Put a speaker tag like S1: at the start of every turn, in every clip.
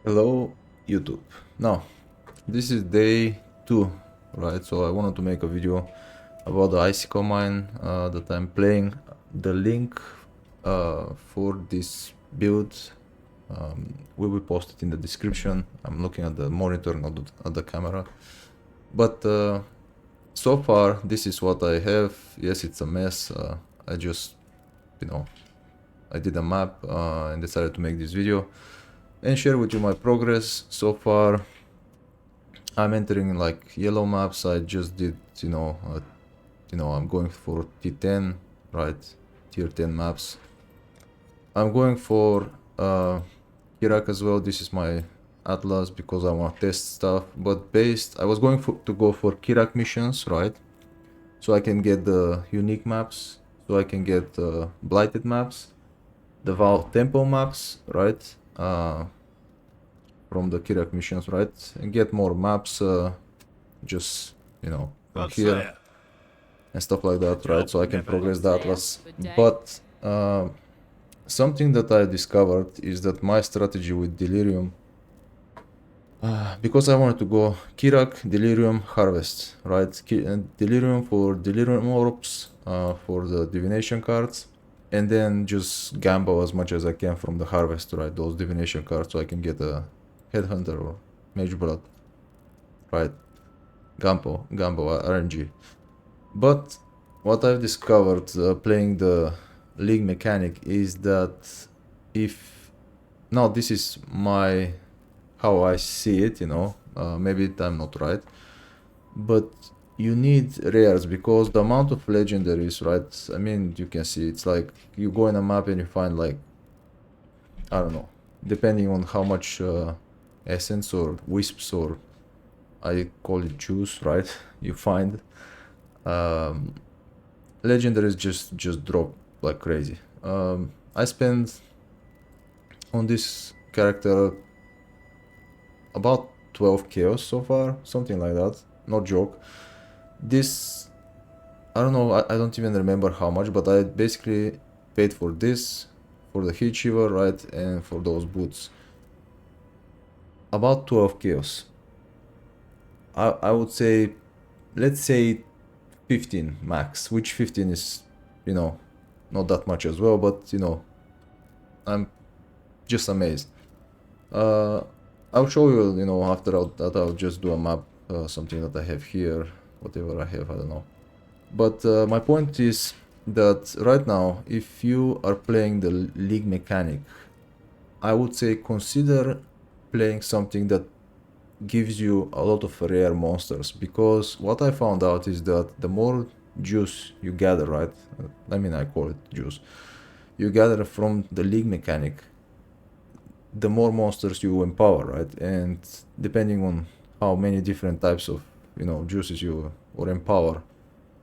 S1: Hello YouTube. Now, this is day 2, right? So I wanted to make a video about the Icicle mine that I'm playing. The link for this build will be posted in the description. I'm looking at the monitor, not at the camera. But so far, this is what I have. Yes, it's a mess. I just, you know, I did a map and decided to make this video and share with you my progress so far. I'm entering like yellow maps. I just did, I'm going for T10, right? Tier 10 maps. I'm going for Iraq as well. This is my Atlas because I want to test stuff. But I was going to go for Kirak missions, right? So I can get the unique maps. So I can get blighted maps, the Val tempo maps, right? From the Kirak missions, right? And get more maps, just, from here and stuff like that, right? So I can progress the Atlas. But something that I discovered is that my strategy with Delirium, because I wanted to go Kirak, Delirium, Harvest, right? Delirium for Delirium Orbs, for the Divination cards, and then just gamble as much as I can from the Harvest, right? Those Divination cards, so I can get a Headhunter or Mage Blood, right? Gamble RNG. But what I've discovered playing the league mechanic is that if now this is my how I see it, maybe I'm not right, but you need rares because the amount of legendaries, right? I mean, you can see it's like you go in a map and you find like, I don't know, depending on how much essence or wisps, or I call it juice, right? You find legendaries just drop like crazy. I spent on this character about 12 chaos so far, something like that, no joke. This, I don't know, I don't even remember how much, but I basically paid for this, for the heat shiver, right, and for those boots. About 12 chaos. I would say, let's say 15 max, which 15 is, not that much as well, but I'm just amazed. I'll show you, after that I'll just do a map, something that I have here, whatever I have, I don't know. But my point is that right now, if you are playing the league mechanic, I would say consider playing something that gives you a lot of rare monsters, because what I found out is that the more juice you gather, right? I mean, I call it juice. You gather from the league mechanic, the more monsters you empower, right? And depending on how many different types of, juices you or empower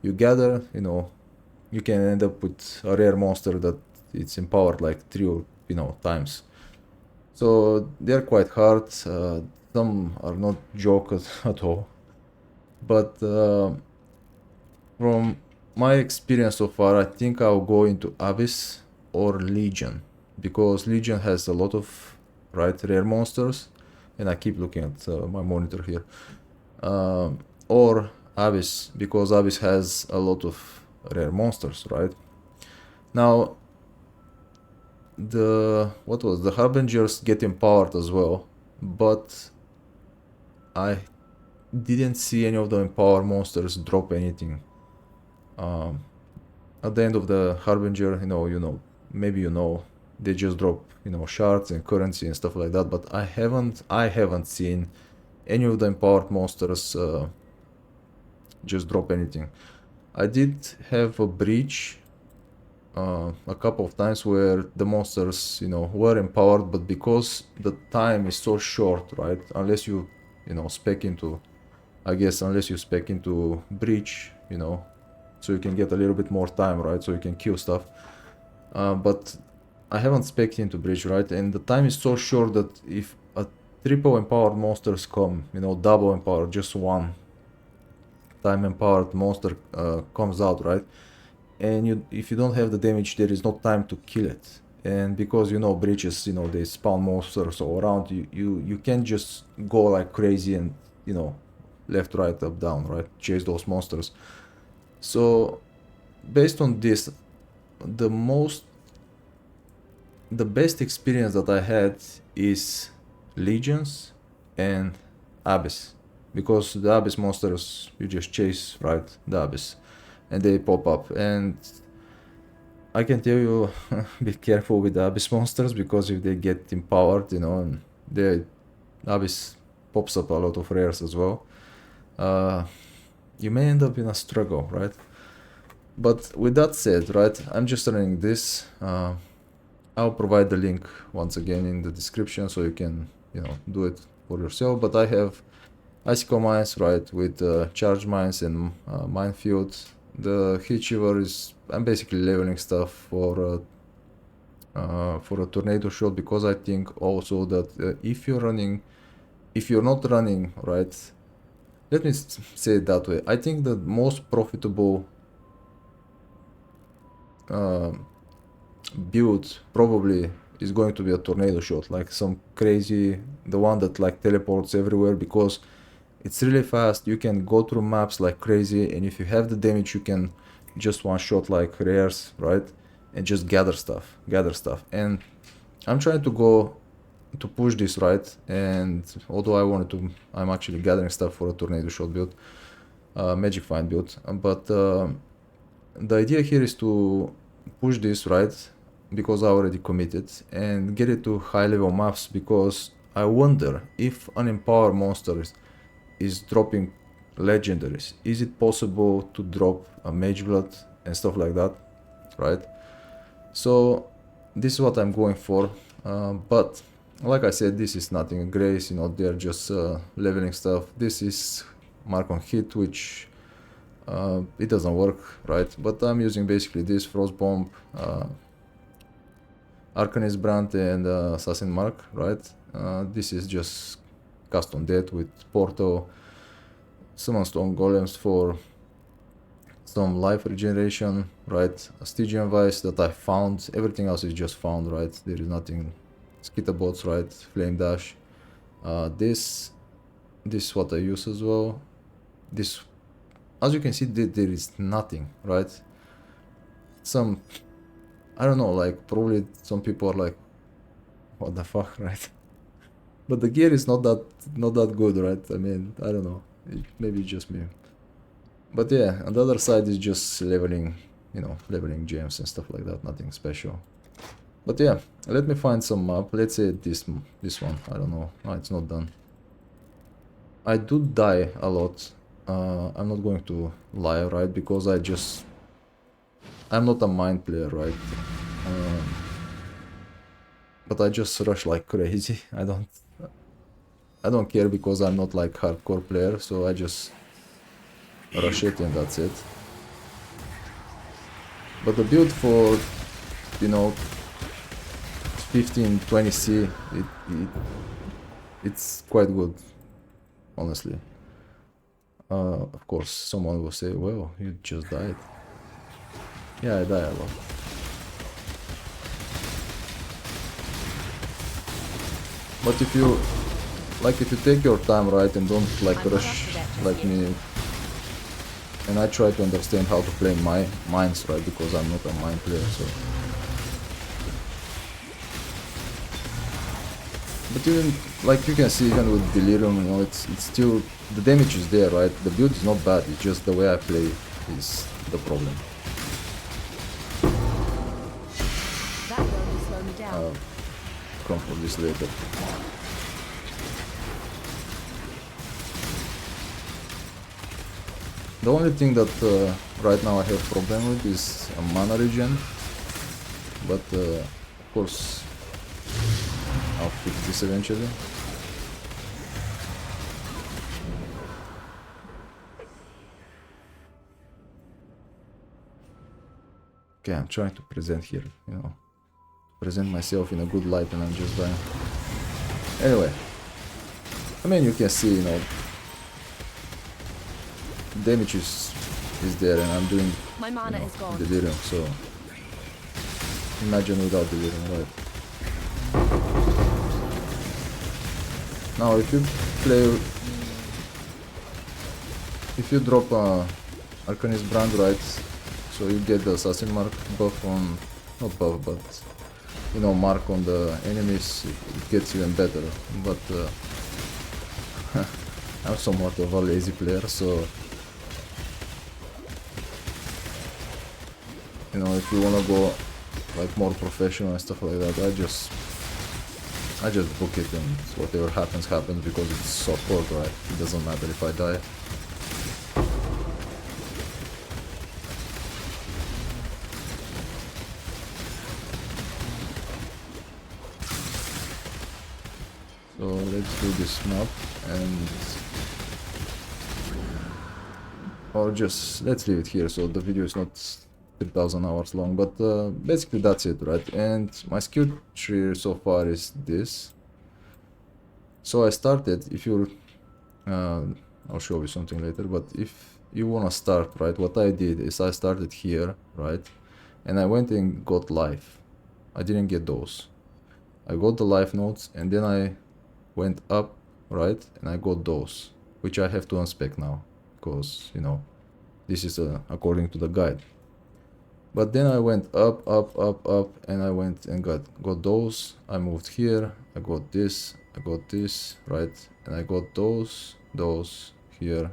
S1: you gather, you can end up with a rare monster that it's empowered like 3 or, times. So they're quite hard. Some are not joke at all. But from my experience so far, I think I'll go into Abyss or Legion, because Legion has a lot of rare monsters, and I keep looking at my monitor here. Or Abyss, because Abyss has a lot of rare monsters, right? Now, the Harbingers get empowered as well, but I didn't see any of the empowered monsters drop anything. At the end of the Harbinger, maybe they just drop, shards and currency and stuff like that. But I haven't seen any of the empowered monsters just drop anything. I did have a breach a couple of times where the monsters, were empowered, but because the time is so short, right? Unless you, spec into, I guess, unless you spec into breach, so you can get a little bit more time, right? So you can kill stuff. But I haven't spec'd into breach, right? And the time is so short that if a triple empowered monsters come, double empowered, just one time empowered monster comes out, right? And if you don't have the damage, there is no time to kill it. And because, you know, breaches, you know, they spawn monsters all around, you can't just go like crazy and, you know, left, right, up, down, right, chase those monsters. So based on this, the best experience that I had is Legions and Abyss, because the Abyss monsters, you just chase, right, the Abyss, and they pop up. And I can tell you, be careful with the Abyss monsters, because if they get empowered, you know, and the Abyss pops up a lot of rares as well, you may end up in a struggle, right? But with that said, right, I'm just running this. I'll provide the link once again in the description, so you can, you know, do it for yourself. But I have Icicle Mines, right, with Charge Mines and Minefield. The Heat Shiver is, I'm basically leveling stuff for a Tornado Shot, because I think also that if you're not running, right, let me say it that way, I think the most profitable build probably is going to be a Tornado Shot, like some crazy, the one that like teleports everywhere, because it's really fast. You can go through maps like crazy, and if you have the damage, you can just one shot like rares, right, and just gather stuff. And I'm trying to go to push this, right, and although I'm actually gathering stuff for a Tornado Shot build, Magic Find build, but the idea here is to push this, right, because I already committed, and get it to high level maps, because I wonder if an empowered monster is dropping legendaries. Is it possible to drop a Mage Blood and stuff like that, right? So this is what I'm going for, but like I said, this is nothing grace, you know, they're just leveling stuff. This is Mark on Hit, which it doesn't work, right? But I'm using basically this Frost Bomb, Arcanist Brand, and Assassin Mark, right? This is just custom death with Portal, Summon Stone Golems for some life regeneration, right? A Stygian Vice that I found, everything else is just found, right? There is nothing. Skitabots, right? Flame Dash. This is what I use as well. This, as you can see, there is nothing, right? Some, I don't know, like probably some people are like, what the fuck, right? But the gear is not that good, right? I mean, I don't know, maybe just me. But yeah, on the other side is just leveling, you know, leveling gems and stuff like that, nothing special. But yeah, let me find some map. Let's say this one, I don't know. Oh, it's not done. I do die a lot. I'm not going to lie, right? Because I'm not a mind player, right? But I just rush like crazy. I don't care, because I'm not like hardcore player, so I just rush it and that's it. But the build for, you know, 15-20C, it's quite good, honestly. Of course, someone will say, well, you just died. Yeah, I die a lot. But if you take your time, right, and don't like rush like me, and I try to understand how to play my mines, right, because I'm not a mine player, so. But even, like you can see, even with Delirium, you know, it's still, the damage is there, right? The build is not bad, it's just the way I play is the problem.
S2: That will slow me down.
S1: Come for this later. The only thing that right now I have problem with is a mana regen, but of course I'll fix this eventually. Okay, I'm trying to present here, you know, present myself in a good light, and I'm just dying. Anyway, I mean, you can see, you know, damage is there, and I'm doing,
S2: My mana
S1: you know,
S2: is gone.
S1: Delirium, so imagine without delirium, right? Now if you play, if you drop Arcanist Brand, right, so you get the assassin mark buff on, not buff, but you know, mark on the enemies, it gets even better. But I'm somewhat of a lazy player, so you know, if you wanna go like more professional and stuff like that, I just book it, and whatever happens happens, because it's support, right? It doesn't matter if I die. So let's do this map, and or just let's leave it here so the video is not 3000 hours long, but basically that's it, right? And my skill tree so far is this. So I started, if you're I'll show you something later, but if you want to start, right, what I did is I started here, right, and I went and got life. I didn't get those. I got the life nodes, and then I went up, right, and I got those, which I have to unspec now, because, you know, this is according to the guide. But then I went up, and I went and got those. I moved here, I got this, right, and I got those here,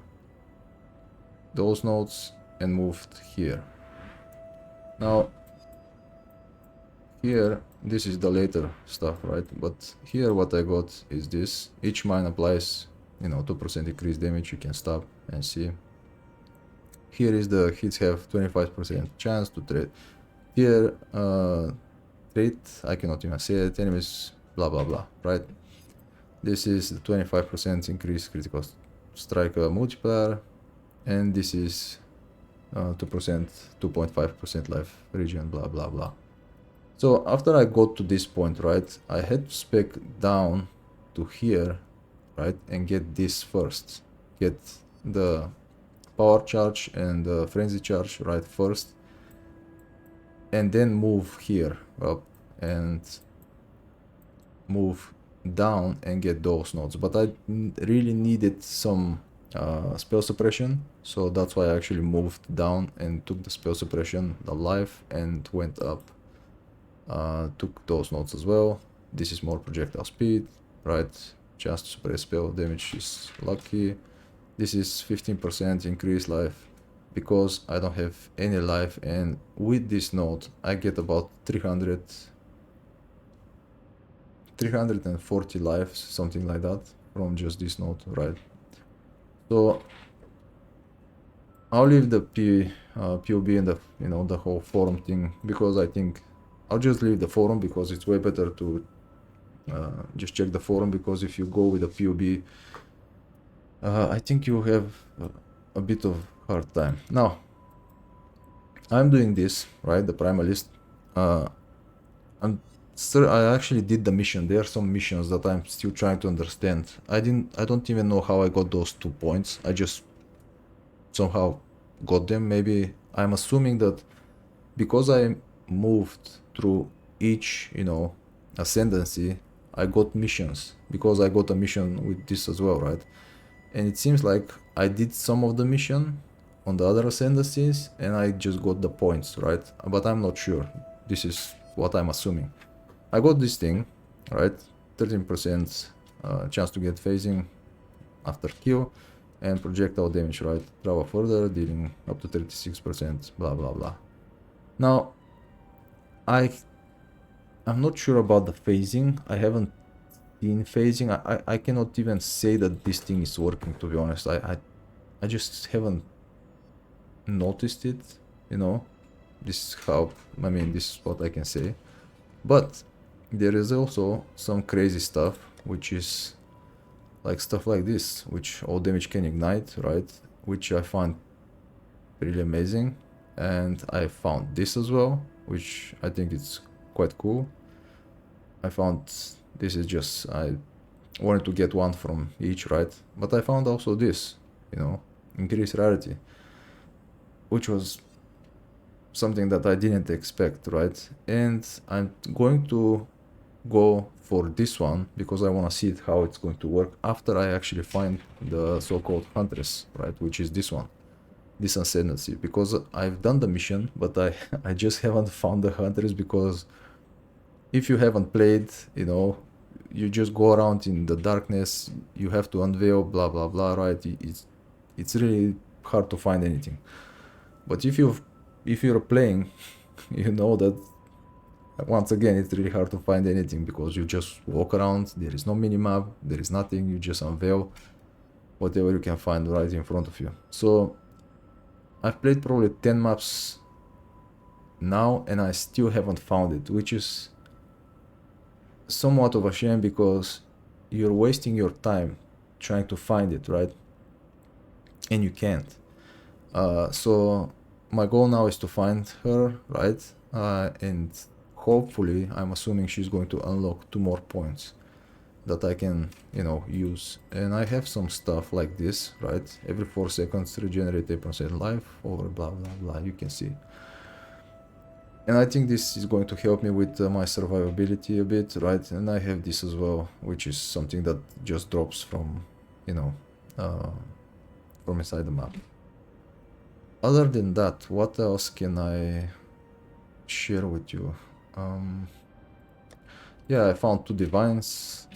S1: those nodes, and moved here. Now here, this is the later stuff, right? But here what I got is this. Each mine applies, you know, 2% increased damage. You can stop and see. Here is the hits have 25% chance to trade. Here, trait, I cannot even say it, enemies, blah blah blah, right? This is the 25% increased critical strike multiplier, and this is 2%, 2.5% life region, blah blah blah. So after I got to this point, right, I had to spec down to here, right, and get this first. Get the power charge and the frenzy charge, right, first, and then move here up and move down and get those nodes. But I really needed some spell suppression, so that's why I actually moved down and took the spell suppression, the life, and went up. Took those nodes as well. This is more projectile speed, right? Chance to suppress spell damage is lucky. This is 15% increased life, because I don't have any life, and with this node I get about 340 lives, something like that, from just this node, right? So I'll leave the POB and the, you know, the whole forum thing, because I think I'll just leave the forum, because it's way better to just check the forum, because if you go with the POB, I think you have a bit of hard time. Now, I'm doing this, right, the primalist. I actually did the mission. There are some missions that I'm still trying to understand. I don't even know how I got those 2 points. I just somehow got them. Maybe I'm assuming that because I moved through each, you know, ascendancy, I got missions, because I got a mission with this as well, right? And it seems like I did some of the mission on the other ascendancies and I just got the points, right? But I'm not sure. This is what I'm assuming. I got this thing, right? 13% chance to get phasing after kill, and projectile damage, right? Travel further, dealing up to 36%, blah blah blah. Now, I'm not sure about the phasing. I haven't seen phasing. I cannot even say that this thing is working, to be honest. I just haven't noticed it, you know. This is how, I mean, this is what I can say. But there is also some crazy stuff, which is like stuff like this, which all damage can ignite, right? Which I find really amazing. And I found this as well, which I think it's quite cool. I found this is just, I wanted to get one from each, right? But I found also this, you know, increased rarity, which was something that I didn't expect, right? And I'm going to go for this one because I want to see how it's going to work after I actually find the so-called huntress, right? Which is this one, this ascendancy, because I've done the mission, but I just haven't found the huntress, because if you haven't played, you know, you just go around in the darkness, you have to unveil, blah blah blah, right? It's really hard to find anything. But if you're playing, you know that once again it's really hard to find anything, because you just walk around, there is no minimap, there is nothing, you just unveil whatever you can find right in front of you. So I've played probably 10 maps now and I still haven't found it, which is somewhat of a shame, because you're wasting your time trying to find it, right? And you can't. So my goal now is to find her, right? And hopefully, I'm assuming she's going to unlock 2 more points that I can, you know, use. And I have some stuff like this, right? Every 4 seconds, regenerate 8% life over blah blah blah, you can see. And I think this is going to help me with my survivability a bit, right? And I have this as well, which is something that just drops from, you know, from inside the map. Other than that, what else can I share with you? Yeah, I found 2 divines.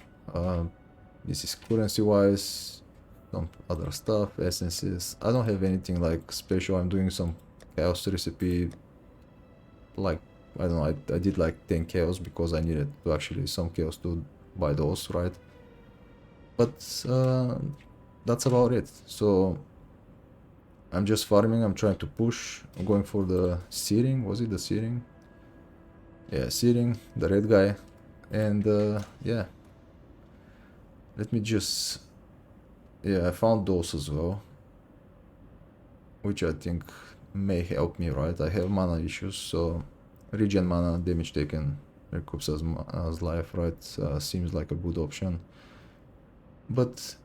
S1: This is currency wise, some other stuff, essences. I don't have anything like special. I'm doing some chaos recipe, like, I don't know, I did like 10 chaos because I needed to actually some chaos to buy those, right? But that's about it. So I'm just farming, I'm trying to push, I'm going for the searing. Was it the searing? Yeah, searing, the red guy. And yeah, let me just, yeah, I found those as well, which I think may help me, right? I have mana issues, so regen mana, damage taken, recoups as life, right? Seems like a good option. But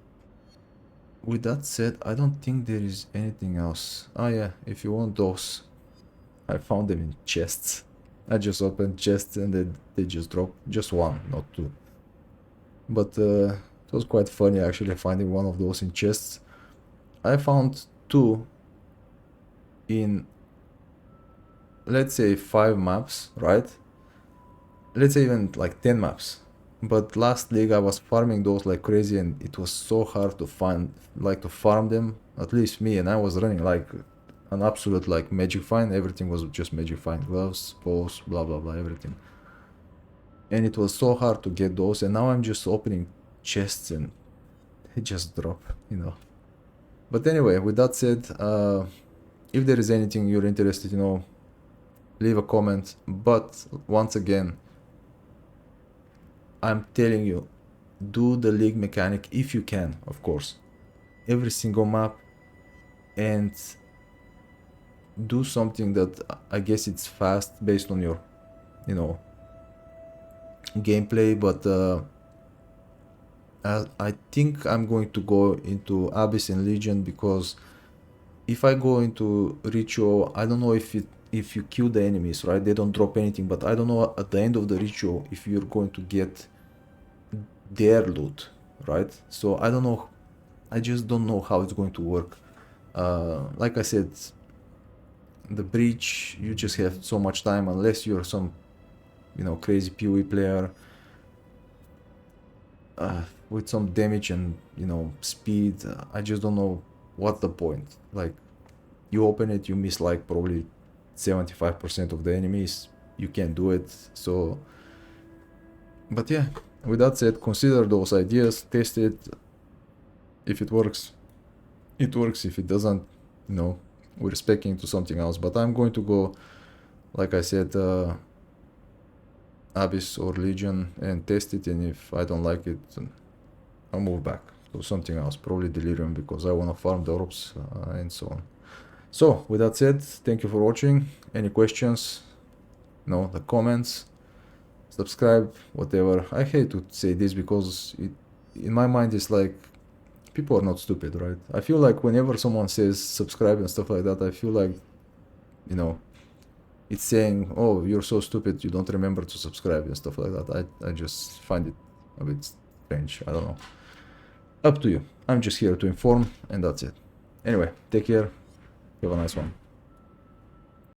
S1: with that said, I don't think there is anything else. Ah yeah, if you want those, I found them in chests. I just opened chests and they just dropped, just 1, not 2. But it was quite funny actually finding one of those in chests. I found 2 in, let's say, 5 maps, right? Let's say even like 10 maps. But last league I was farming those like crazy, and it was so hard to find, like, to farm them, at least me, and I was running like an absolute like magic find. Everything was just magic find, gloves, bows, blah blah blah, everything. And it was so hard to get those, and now I'm just opening chests and they just drop, you know. But anyway, with that said, if there is anything you're interested, you know, leave a comment. But once again, I'm telling you, do the league mechanic if you can, of course, every single map, and do something that I guess it's fast based on your, you know, gameplay. But I think I'm going to go into Abyss and Legion, because if I go into Ritual, I don't know if you kill the enemies, right? They don't drop anything, but I don't know at the end of the Ritual if you're going to get their loot, right? So I don't know, I just don't know how it's going to work. Like I said, the breach, you just have so much time, unless you're some, you know, crazy PoE player with some damage and, you know, speed. I just don't know what's the point. Like, you open it, you miss like probably 75% of the enemies, you can't do it. So, but yeah, with that said, consider those ideas, test it. If it works, it works. If it doesn't, you know, we're speccing to something else. But I'm going to go, like I said, Abyss or Legion and test it, and if I don't like it, I'll move back to something else, probably Delirium, because I want to farm the orbs and so on. So with that said, thank you for watching. Any questions? No, the comments, subscribe, whatever. I hate to say this because in my mind it's like, people are not stupid, right? I feel like whenever someone says subscribe and stuff like that, I feel like, you know, it's saying, oh, you're so stupid, you don't remember to subscribe and stuff like that. I just find it a bit strange. I don't know. Up to you. I'm just here to inform, and that's it. Anyway, take care. Have a nice one.